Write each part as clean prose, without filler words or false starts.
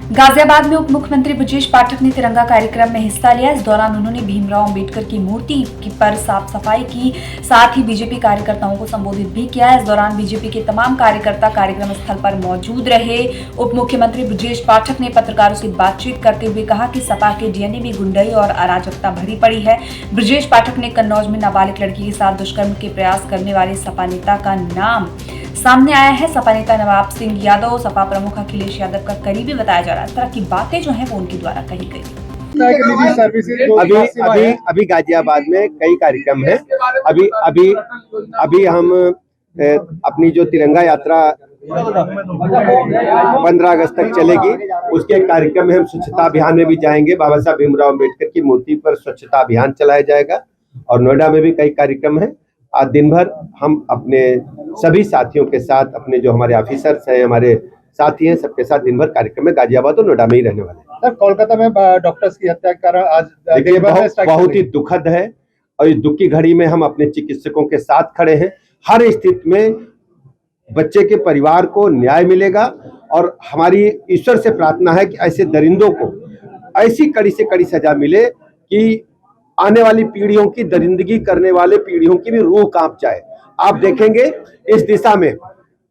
गाजियाबाद में उप मुख्यमंत्री ब्रजेश पाठक ने तिरंगा कार्यक्रम में हिस्सा लिया। इस दौरान उन्होंने भीमराव अंबेडकर की मूर्ति पर साफ सफाई की, साथ ही बीजेपी कार्यकर्ताओं को संबोधित भी किया। इस दौरान बीजेपी के तमाम कार्यकर्ता कार्यक्रम स्थल पर मौजूद रहे। उप मुख्यमंत्री ब्रजेश पाठक ने पत्रकारों से बातचीत करते हुए कहा कि सपा के डीएनए में गुंडाई और अराजकता भरी पड़ी है। ब्रजेश पाठक ने कन्नौज में नाबालिग लड़की के साथ दुष्कर्म के प्रयास करने वाले सपा नेता का नाम सामने आया है। सपा नेता नवाब सिंह यादव सपा प्रमुख अखिलेश यादव का करीबी बताया जा रहा है। इस तरह की बातें जो हैं वो उनके द्वारा कही गई। अभी गाजियाबाद में कई कार्यक्रम हैं। अभी हम अपनी जो तिरंगा यात्रा 15 अगस्त तक चलेगी, उसके कार्यक्रम में हम स्वच्छता अभियान में भी जाएंगे। बाबा साहब भीमराव अंबेडकर की मूर्ति पर स्वच्छता अभियान चलाया जाएगा और नोएडा में भी कई कार्यक्रम हैं। आज दिन भर हम अपने सभी साथियों के साथ, अपने जो हमारे ऑफिसर्स हैं, हमारे साथी हैं, सबके साथ दिन भर कार्यक्रम में गाजियाबाद और नोएडा में ही रहने वाले हैं। सर, कोलकाता में डॉक्टर्स की हत्या का आज देखिए बहुत ही दुखद है और इस दुख की घड़ी में हम अपने चिकित्सकों के साथ खड़े हैं। हर स्थिति में बच्चे के परिवार को न्याय मिलेगा और हमारी ईश्वर से प्रार्थना है कि ऐसे दरिंदों को ऐसी कड़ी से कड़ी सजा मिले कि आने वाली पीढ़ियों की दरिंदगी करने वाले पीढ़ियों की भी रूह कांप जाए। आप देखेंगे इस दिशा में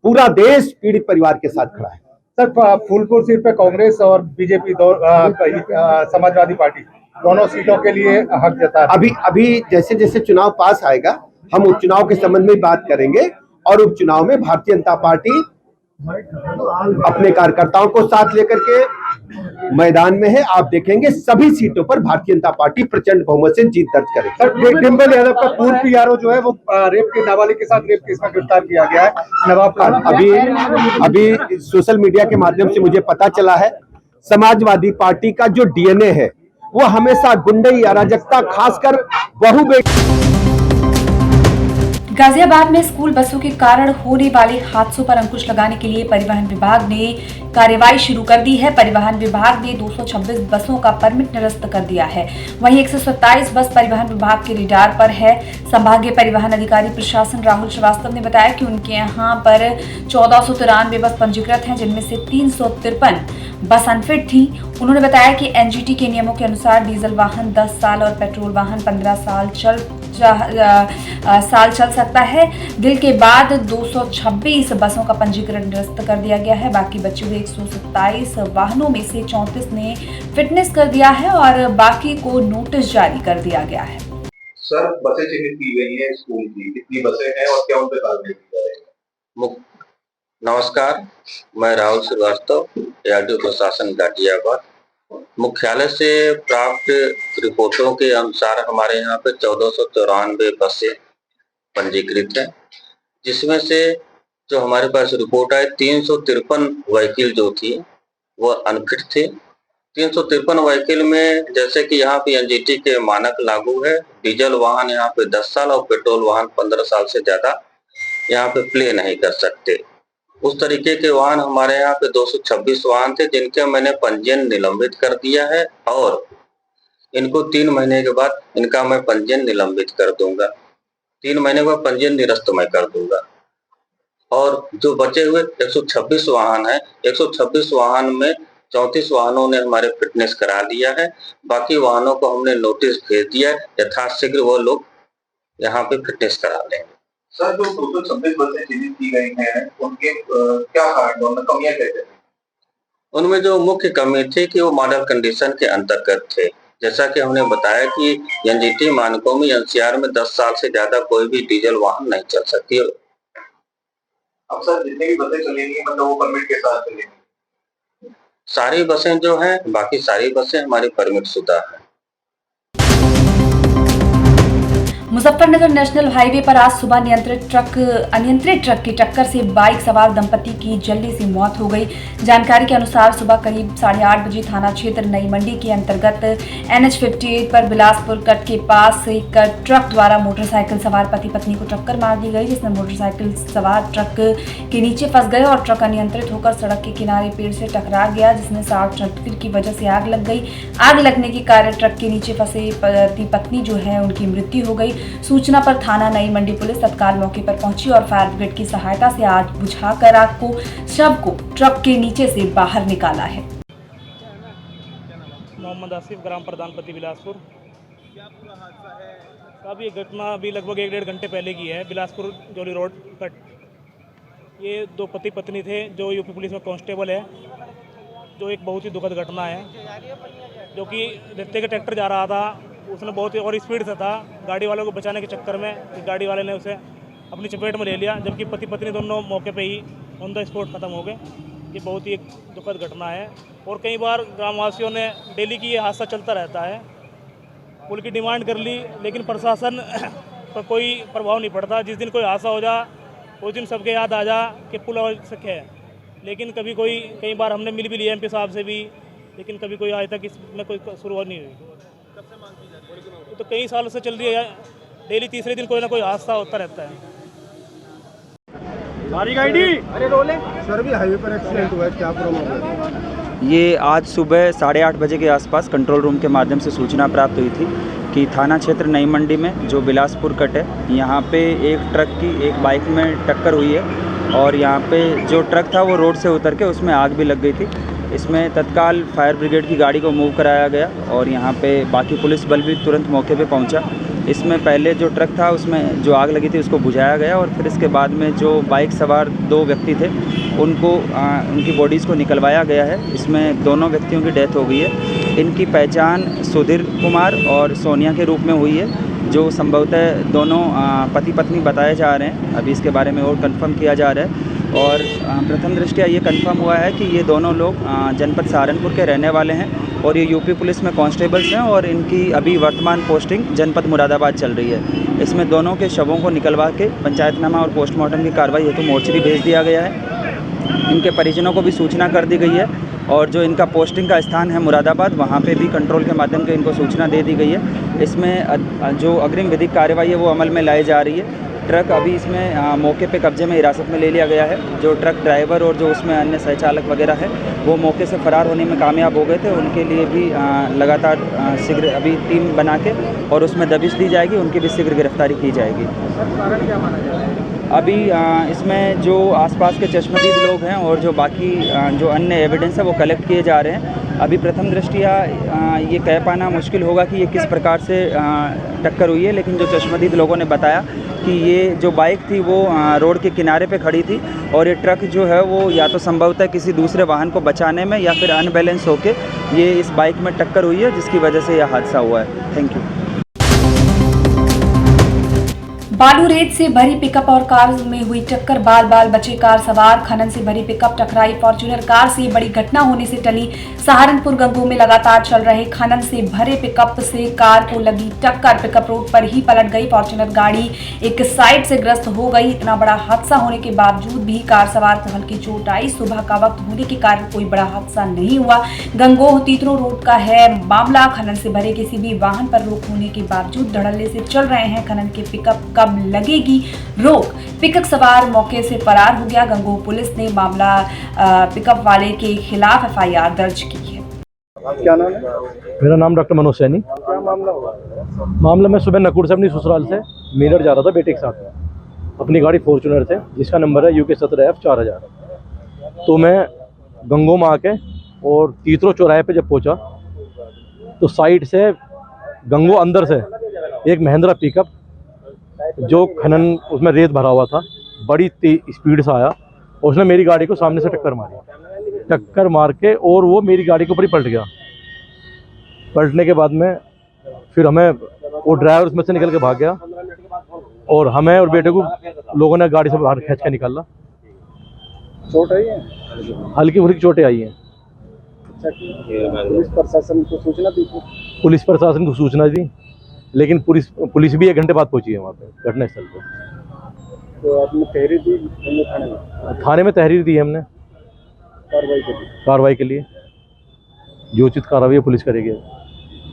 पूरा देश पीड़ित परिवार के साथ खड़ा है। सर, फूलपुर सीट पे कांग्रेस और बीजेपी समाजवादी पार्टी दोनों सीटों के लिए हक जता है। अभी जैसे जैसे चुनाव पास आएगा हम उपचुनाव के संबंध में बात करेंगे और उपचुनाव में भारतीय जनता पार्टी अपने कार्यकर्ताओं को साथ लेकर के मैदान में है। आप देखेंगे सभी सीटों पर भारतीय जनता पार्टी प्रचंड बहुमत से जीत दर्ज करेगी। सर, डिंपल यादव का पूर्व पीआरओ जो है वो रेप के नाबालिग के साथ रेप केस में गिरफ्तार किया गया है। नवाब अभी सोशल मीडिया के माध्यम से मुझे पता चला है समाजवादी पार्टी का जो डीएनए है वो हमेशा गुंडई, अराजकता, खासकर बहु गाजियाबाद में स्कूल बसों के कारण होने वाले हादसों पर अंकुश लगाने के लिए परिवहन विभाग ने कार्रवाई शुरू कर दी है। परिवहन विभाग ने 226 बसों का परमिट निरस्त कर दिया है। वहीं 127 बस परिवहन विभाग के रडार पर है। संभागीय परिवहन अधिकारी प्रशासन राहुल श्रीवास्तव ने बताया कि उनके यहाँ पर 1493 बस पंजीकृत हैं, जिनमें से 353 बस अनफिट थी। उन्होंने बताया कि एनजीटी के नियमों के अनुसार डीजल वाहन 10 साल और पेट्रोल वाहन 15 साल चल सकता है। दिल के बाद 226 बसों का पंजीकरण निरस्त कर दिया गया है। बाकी बचे हुए 127 वाहनों में से 34 ने फिटनेस कर दिया है और बाकी को नोटिस जारी कर दिया गया है। सर, बसें चिन्हित की गई हैं स्कूल की, कितनी बसें हैं और क्या उन पे कार्रवाई की जा रही है? नमस्कार, मैं राहुल श्रीवास्तव, एआरटीओ प्रशासन गाजियाबाद। मुख्यालय से प्राप्त रिपोर्टों के अनुसार हमारे यहाँ पे 1494 बसें पंजीकृत हैं, जिसमें से जो हमारे पास रिपोर्ट आए 353 व्हीकल जो थी वो अनफिट थे। 353 व्हीकल में जैसे कि यहाँ पे एनजीटी के मानक लागू है, डीजल वाहन यहाँ पे 10 साल और पेट्रोल वाहन 15 साल से ज्यादा यहाँ पे प्ले नहीं कर सकते। उस तरीके के वाहन हमारे यहाँ पे 226 वाहन थे, जिनके मैंने पंजीयन निलंबित कर दिया है और इनको 3 महीने के बाद इनका मैं पंजीयन निलंबित कर दूंगा। 3 महीने के बाद पंजीयन निरस्त मैं कर दूंगा। और जो बचे हुए 126 वाहन है, 126 वाहन में 34 वाहनों ने हमारे फिटनेस करा दिया है। बाकी वाहनों को हमने नोटिस भेज दिया है, यथाशीघ्र वो लोग यहाँ पे फिटनेस करा लेंगे। सर, जो 226 बसें चिन्हित की गई हैं उनके क्या कारण, उनमें कमियां क्या हैं? उनमें जो मुख्य कमी थी कि वो मॉडल कंडीशन के अंतर्गत थे। जैसा कि हमने बताया कि एनजीटी मानकों में एनसीआर में 10 साल से ज्यादा कोई भी डीजल वाहन नहीं चल सकती। अब सर, जितनी भी बसें चलेंगी मतलब वो परमिट के साथ चलेंगी? सारी बसें जो हैं, बाकी सारी बसें हमारी परमिट शुदा है। मुजफ्फरनगर नेशनल हाईवे पर आज सुबह अनियंत्रित ट्रक की टक्कर से बाइक सवार दंपति की जल्दी से मौत हो गई। जानकारी के अनुसार सुबह करीब 8:30 बजे थाना क्षेत्र नई मंडी के अंतर्गत NH58 पर बिलासपुर कट के पास एक ट्रक द्वारा मोटरसाइकिल सवार पति पत्नी को टक्कर मार दी गई, जिसमें मोटरसाइकिल सवार ट्रक के नीचे फंस गए और ट्रक अनियंत्रित होकर सड़क के किनारे पेड़ से टकरा गया, जिसमें शॉर्ट सर्किट की वजह से आग लग गई। आग लगने के कारण ट्रक के नीचे फंसे पति पत्नी जो है उनकी मृत्यु हो गई। सूचना पर थाना नई मंडी पुलिस तत्काल मौके पर पहुंची और फायर ब्रिगेड की सहायता से आग बुझाकर शव को ट्रक के नीचे से बाहर निकाला है। मोहम्मद आसिफ, ग्राम प्रधानपति बिलासपुर। क्या पूरा हादसा है? अब ये घटना अभी लगभग 1-1.5 घंटे पहले की है, बिलासपुर जोली रोड कट। ये दो पति पत्नी थे जो यूपी पुलिस में कांस्टेबल है, जो एक बहुत ही दुखद घटना है। जो कि रेते का ट्रैक्टर जा रहा था, उसने बहुत ही और स्पीड से था, गाड़ी वालों को बचाने के चक्कर में गाड़ी वाले ने उसे अपनी चपेट में ले लिया, जबकि पति पत्नी दोनों मौके पे ही ऑन द स्पॉट ख़त्म हो गए। ये बहुत ही एक दुखद घटना है और कई बार ग्रामवासियों ने डेली की ये हादसा चलता रहता है। पुल की डिमांड कर ली, लेकिन प्रशासन पर कोई प्रभाव नहीं पड़ता। जिस दिन कोई हादसा हो जा उस दिन सबके याद आ जा कि पुल आवश्यक है, लेकिन कई बार हमने मिल भी लिया MP साहब से भी, लेकिन कभी कोई आज तक इसमें कोई शुरुआत नहीं हुई। कब से मांग की जा रही है? तो कई सालों से चल रही है, डेली तीसरे दिन कोई ना कोई हादसा होता रहता है। सर भी हाईवे पर एक्सीडेंट हुआ है, क्या प्रॉब्लम है? ये आज सुबह 8:30 बजे के आसपास कंट्रोल रूम के माध्यम से सूचना प्राप्त हुई थी कि थाना क्षेत्र नई मंडी में जो बिलासपुर कट है, यहाँ पे एक ट्रक की एक बाइक में टक्कर हुई है और यहाँ पे जो ट्रक था वो रोड से उतर के उसमें आग भी लग गई थी। इसमें तत्काल फायर ब्रिगेड की गाड़ी को मूव कराया गया और यहाँ पे बाकी पुलिस बल भी तुरंत मौके पे पहुँचा। इसमें पहले जो ट्रक था उसमें जो आग लगी थी उसको बुझाया गया और फिर इसके बाद में जो बाइक सवार 2 व्यक्ति थे उनको उनकी बॉडीज़ को निकलवाया गया है। इसमें दोनों व्यक्तियों की डेथ हो गई है। इनकी पहचान सुधीर कुमार और सोनिया के रूप में हुई है, जो संभवतः दोनों पति पत्नी बताए जा रहे हैं। अभी इसके बारे में और कंफर्म किया जा रहा है और प्रथम दृष्टया ये कंफर्म हुआ है कि ये दोनों लोग जनपद सहारनपुर के रहने वाले हैं और ये यूपी पुलिस में कांस्टेबल्स हैं और इनकी अभी वर्तमान पोस्टिंग जनपद मुरादाबाद चल रही है। इसमें दोनों के शवों को निकलवा के पंचायतनामा और पोस्टमार्टम की कार्रवाई हेतु मोर्चरी भेज दिया गया है। इनके परिजनों को भी सूचना कर दी गई है और जो इनका पोस्टिंग का स्थान है मुरादाबाद, वहाँ पे भी कंट्रोल के माध्यम से इनको सूचना दे दी गई है। इसमें जो अग्रिम विधिक कार्रवाई है वो अमल में लाई जा रही है। ट्रक अभी इसमें मौके पे कब्जे में हिरासत में ले लिया गया है। जो ट्रक ड्राइवर और जो उसमें अन्य सहचालक वगैरह है वो मौके से फरार होने में कामयाब हो गए थे। उनके लिए भी लगातार शीघ्र अभी टीम बना के और उसमें दबिश दी जाएगी, उनकी भी शीघ्र गिरफ्तारी की जाएगी। कारण क्या माना जा रहा है? अभी इसमें जो आसपास के चश्मदीद लोग हैं और जो बाकी जो अन्य एविडेंस है वो कलेक्ट किए जा रहे हैं। अभी प्रथम दृष्टिया ये कह पाना मुश्किल होगा कि ये किस प्रकार से टक्कर हुई है, लेकिन जो चश्मदीद लोगों ने बताया कि ये जो बाइक थी वो रोड के किनारे पे खड़ी थी और ये ट्रक जो है वो या तो संभवतः किसी दूसरे वाहन को बचाने में या फिर अनबैलेंस होके ये इस बाइक में टक्कर हुई है, जिसकी वजह से यह हादसा हुआ है। Thank you. बालू रेत से भरी पिकअप और कार में हुई टक्कर, बाल बाल बचे कार सवार। खनन से भरी पिकअप टकराई फॉर्च्यूनर कार से। बड़ी घटना होने से टली सहारनपुर गंगोह में लगातार चल रहे खनन से भरे पिकअप से कार को लगी टक्कर। पिकअप रोड पर ही पलट गई। फॉर्च्यूनर गाड़ी एक साइड से ग्रस्त हो गई। इतना बड़ा हादसा होने के बावजूद भी कार सवार को हल्की चोट आई। सुबह का वक्त होने के कारण कोई बड़ा हादसा नहीं हुआ। गंगोह तीतरो रोड का है मामला। खनन से भरे किसी भी वाहन पर रोक होने के बावजूद धड़ल्ले से चल रहे हैं खनन के पिकअप। कब लगेगी रोक? पिकअप सवार मौके से फरार हो गया। गंगोह पुलिस ने मामला पिकअप वाले के खिलाफ FIR दर्ज की है। क्या नाम है? मेरा नाम डॉक्टर मनोज सैनी। क्या मामला हुआ? मामला मैं सुबह नकुड़ से अपनी ससुराल से मेरठ जा रहा था बेटे के साथ में अपनी गाड़ी फॉर्च्यूनर से, जिसका नंबर है UK 17F 4000। तो मैं गंगोह में आके और तीतरो चौराहे पे जब पहुंचा तो साइड से गंगोह अंदर से एक महिंद्रा पिकअप जो खनन उसमें रेत भरा हुआ था बड़ी स्पीड से आया और उसने मेरी गाड़ी को सामने से टक्कर मारी। टक्कर मार के और वो मेरी गाड़ी के ऊपर ही पलट गया। पलटने के बाद में फिर हमें वो ड्राइवर उसमें से निकल के भाग गया और हमें और बेटे को लोगों ने गाड़ी से बाहर खींच के निकाला। चोट आई है? हल्की फुल्की चोटें आई हैं। पुलिस प्रशासन को सूचना दी थी? पुलिस प्रशासन को सूचना दी, लेकिन पुलिस भी 1 घंटे बाद पहुंची है वहाँ पे घटनास्थल पे। तो आपने तहरीर दी थाने में? थाने में तहरीर दी है हमने कार्रवाई के लिए। जो उचित कार्रवाई पुलिस करेगी।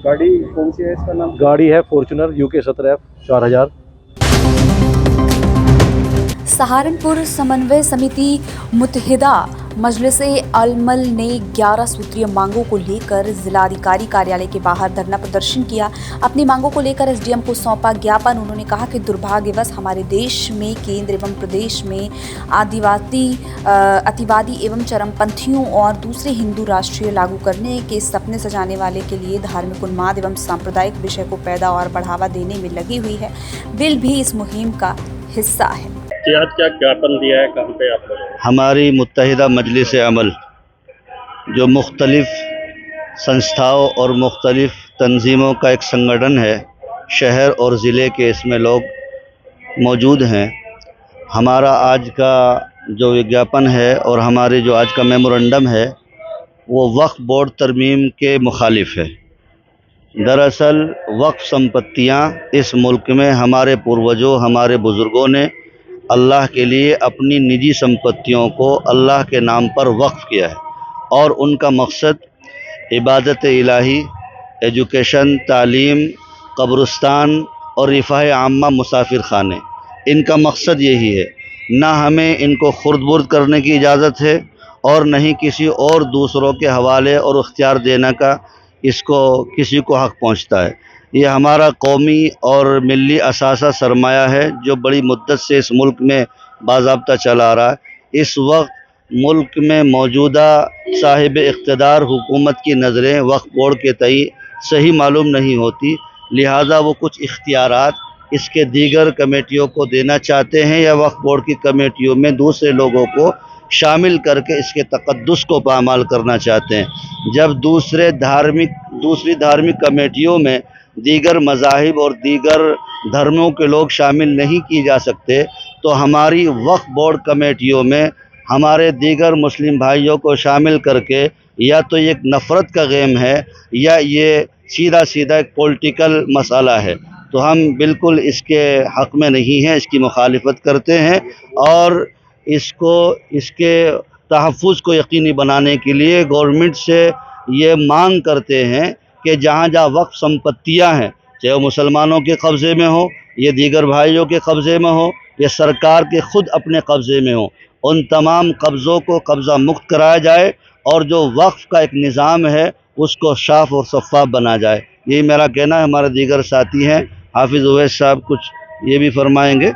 गाड़ी कौन सी है? इसका नाम? गाड़ी है फॉर्च्यूनर UK 17F 4000। सहारनपुर समन्वय समिति मुत्तहिदा मजलिस अलमल ने 11 सूत्रीय मांगों को लेकर जिलाधिकारी कार्यालय के बाहर धरना प्रदर्शन किया। अपनी मांगों को लेकर एसडीएम को सौंपा ज्ञापन। उन्होंने कहा कि दुर्भाग्यवश हमारे देश में केंद्र एवं प्रदेश में अतिवादी एवं चरमपंथियों और दूसरे हिंदू राष्ट्रीय लागू करने के सपने सजाने वाले के लिए धार्मिक उन्माद एवं सांप्रदायिक विषय को पैदा और बढ़ावा देने में लगी हुई है। बिल भी इस मुहिम का हिस्सा है। आज क्या ज्ञापन दिया है, कहाँ पे आप लोगों ने? हमारी मुत्तहिदा मजलिस अमल जो मुख्तलिफ संस्थाओं और मुख्तलिफ तंजीमों का एक संगठन है, शहर और ज़िले के इसमें लोग मौजूद हैं। हमारा आज का जो विज्ञापन है और हमारे जो आज का मेमोरेंडम है वो वक्फ बोर्ड तरमीम के मुखालिफ है। दरअसल वक्फ संपत्तियां इस मुल्क में हमारे पूर्वजों, हमारे बुज़ुर्गों ने अल्लाह के लिए अपनी निजी संपत्तियों को अल्लाह के नाम पर वक्फ किया है और उनका मकसद इबादत इलाही, एजुकेशन, तालीम, कब्रिस्तान और रिफ़ाह आम्मा, मुसाफिर खाने, इनका मकसद यही है। ना हमें इनको खुर्द-बुर्द करने की इजाज़त है और न ही किसी और दूसरों के हवाले और इख्तियार देने का इसको किसी को हक़ पहुँचता है। ये हमारा कौमी और मिली असासा सरमाया है जो बड़ी मुद्दत से इस मुल्क में बाज़ाब्ता चला रहा है। इस वक्त मुल्क में मौजूदा साहिब इक़्तिदार हुकूमत की नज़रें वक्फ बोर्ड के तई सही मालूम नहीं होती, लिहाजा वो कुछ इख्तियारात इसके दीगर कमेटियों को देना चाहते हैं या वक्फ बोर्ड की कमेटियों में दूसरे लोगों को शामिल करके इसके तक़द्दुस को पामाल करना चाहते हैं। जब दूसरी धार्मिक कमेटियों में दीगर मज़ाहिब और दीगर धर्मों के लोग शामिल नहीं किए जा सकते, तो हमारी वक्फ बोर्ड कमेटियों में हमारे दीगर मुस्लिम भाइयों को शामिल करके या तो ये एक नफ़रत का गेम है या ये सीधा एक पॉलिटिकल मसाला है। तो हम बिल्कुल इसके हक़ में नहीं हैं, इसकी मुखालिफत करते हैं और इसके तहफ़्फ़ुज़ को यकीनी बनाने के लिए गवर्नमेंट से ये मांग करते हैं कि जहाँ वक्फ संपत्तियाँ हैं, चाहे वो मुसलमानों के कब्ज़े में हो, ये दीगर भाइयों के कब्ज़े में हो, या सरकार के ख़ुद अपने कब्ज़े में हो, उन तमाम कब्ज़ों को कब्ज़ा मुक्त कराया जाए और जो वक्फ का एक निज़ाम है उसको साफ़ और शफ़ाफ़ बना जाए। यही मेरा कहना है। हमारे दीगर साथी हैं, हाफिज़ उवैस साहब कुछ ये भी फरमाएंगे।